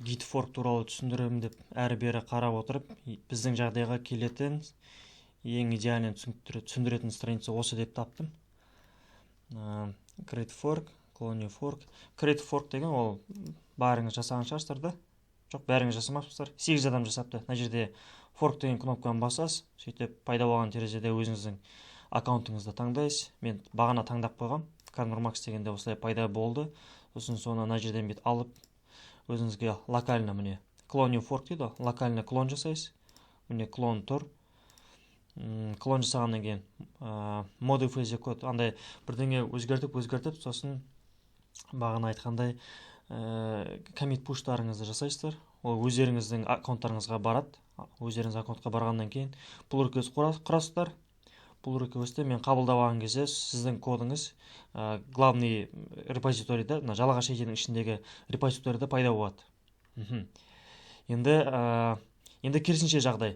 git fork туралы түсіндіремін деп әрі-бері қарап отырып, біздің жағдайға келетін ең идеальный түсіндіретін страница осы деп таптым. Create fork, clone fork. Create fork деген ол бәріңіз жасаған шығарсыздар да? Жоқ, бәріңіз жасамапсыздар. 8 адам жасапты. Мына жерде fork деген кнопканы басасыз, сөйтіп пайда болған терезеде өзіңіздің аккаунтыңызды таңдайсыз. Мен бағана таңдап қойғам. Carnor-Max дегенде осылай пайда болды. Сосын соны мына жерден бет алып, өзіңізге локально міне clone fork дейді, локально клон жасайсыз. Міне клон тұр. Клон жасағаннан кейін modify the code андай бірдеңе өзгертіп, сосын бағана айтқандай commit push-тарыңызды жасайсыздар. Ол өздеріңіздің аккаунттарыңызға барады. Өздеріңіз аккаунтқа барғаннан кейін pull request құрасыздар. Pull request'ті мен қабылдаған кезде сіздің кодыңыз главный репозиторийда, жалағаш айтының ішіндегі репозиторийда пайда болады. Енді керісінше жағдай.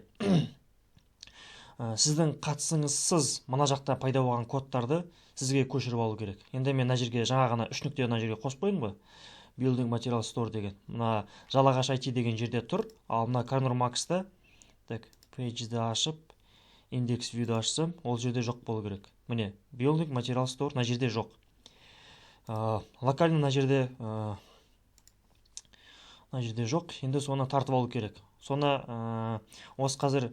Сіздің қатысыңызсыз мына жақта пайда болған кодтарды сізге көшіріп алу керек. Енді мен мына жерге жаңа ғана 3 нүкте мына жерге қосып қойдым ғой. Building Material Store деген. Мына жалағаш IT деген жерде тұр. Ал мына Carnor-Max'та page'ді ашып, index view'ді ашсам, ол жерде жоқ болу керек. Міне, Building Material Store мына жерде жоқ. Локально мына жерде жоқ. Енді соны тартып алу керек. Соны осы қазір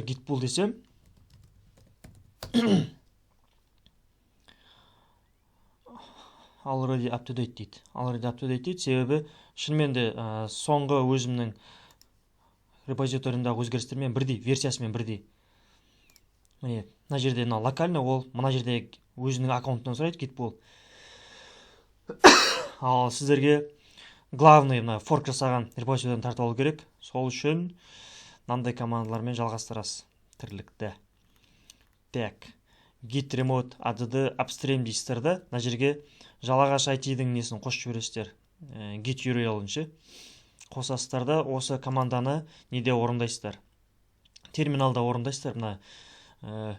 git pull десем, already up to date дейді. Already up to date дейді. Себебі шынымен де соңғы өзімнің репозиториндағы өзгерістермен бірдей, версиясымен бірдей. Міне, мына жерде локально ол мына жерде өзінің аккаунтынан сұрайды git pull. Ал сіздерге главный fork жасаған репозиторияны тартып алу керек. Сол үшін мынандай командалармен жалғастырасыз тірлікті. Так, git remote add upstream дейсіздер да, мына жерге жалағаш IT-дің несін қосып жібересіздер. Git URL-ін ше. Қосасыздар да осы команданы неде орындайсыздар? Терминалда орындайсыздар. Мына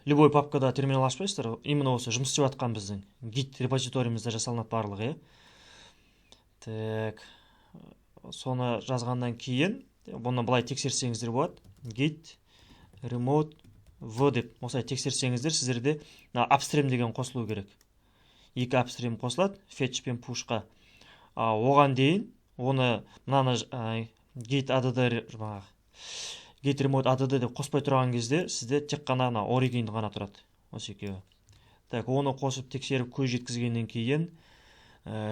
любой папкада терминал ашпайсыздар. Именно осы жұмыс істеп жатқан біздің git репозиториімізде жасалынады барлығы. Так, соны жазғаннан кейін бұны былай тексерсеңіздер болады. Git remote v деп осылай тексерсеңіздер, сіздерде upstream деген қосылу керек. Екі upstream қосылады, fetch пен pushқа. Оған дейін оны мынаны git remote add деп қоспай тұрған кезде сізде тек қана origin ғана тұрады. Осы екеуі. Так, оны қосып тексеріп көз жеткізгеннен кейін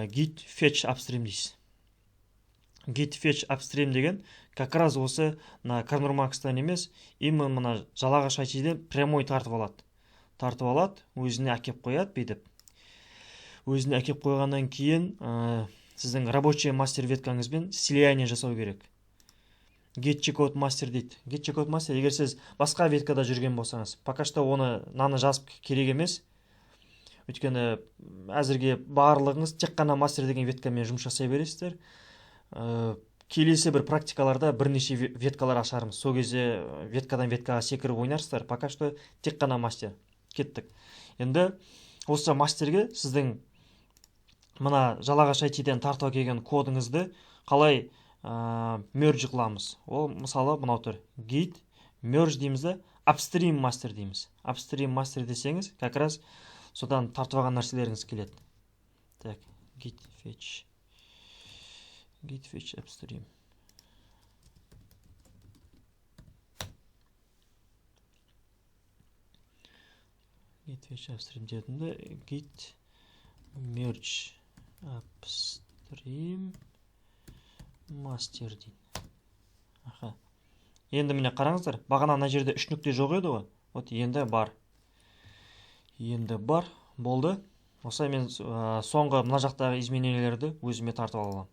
git fetch upstream дейсіз. Git fetch upstream деген как раз осы Carnor-Max'тан емес, именно мына жалағаш IT-ден прямой тартып алады, өзіне әкеп қояды бедіп. Өзіне әкеп қойғаннан кейін сіздің рабочий мастер веткаңызбен слияние жасау керек. Get checkout master дейді. Get checkout master, егер сіз басқа веткада жүрген болсаңыз, пока что наны жазып керек емес. Өйткені әзірге барлығыңыз тек қана мастер деген веткамен жұмыс жасай бересіздер. Келесі бір практикаларда бірнеше веткалар ашармыз. Сол кезде веткадан веткаға секіріп ойнарсыздар. Пока что тек қана мастер. Кеттік. Енді осы мастерге сіздің мына жалағаш IT-ден тартып келген кодыңызды қалай merge қыламыз? Ол мысалы мынау тұр. Git merge дейміз де, upstream master дейміз. Upstream master десеңіз, как раз содан тартып алған нәрселеріңіз келеді. Так, git fetch upstream. Git fetch upstream дедімді. Git merge upstream master дейін. Енді міне қараңыздар, бағана мына жерде 3 нүкте жоқ еді ғой. Вот енді бар. Болды. Осылай мен соңғы мына жақтағы измененияларды өзіме тартып аламын.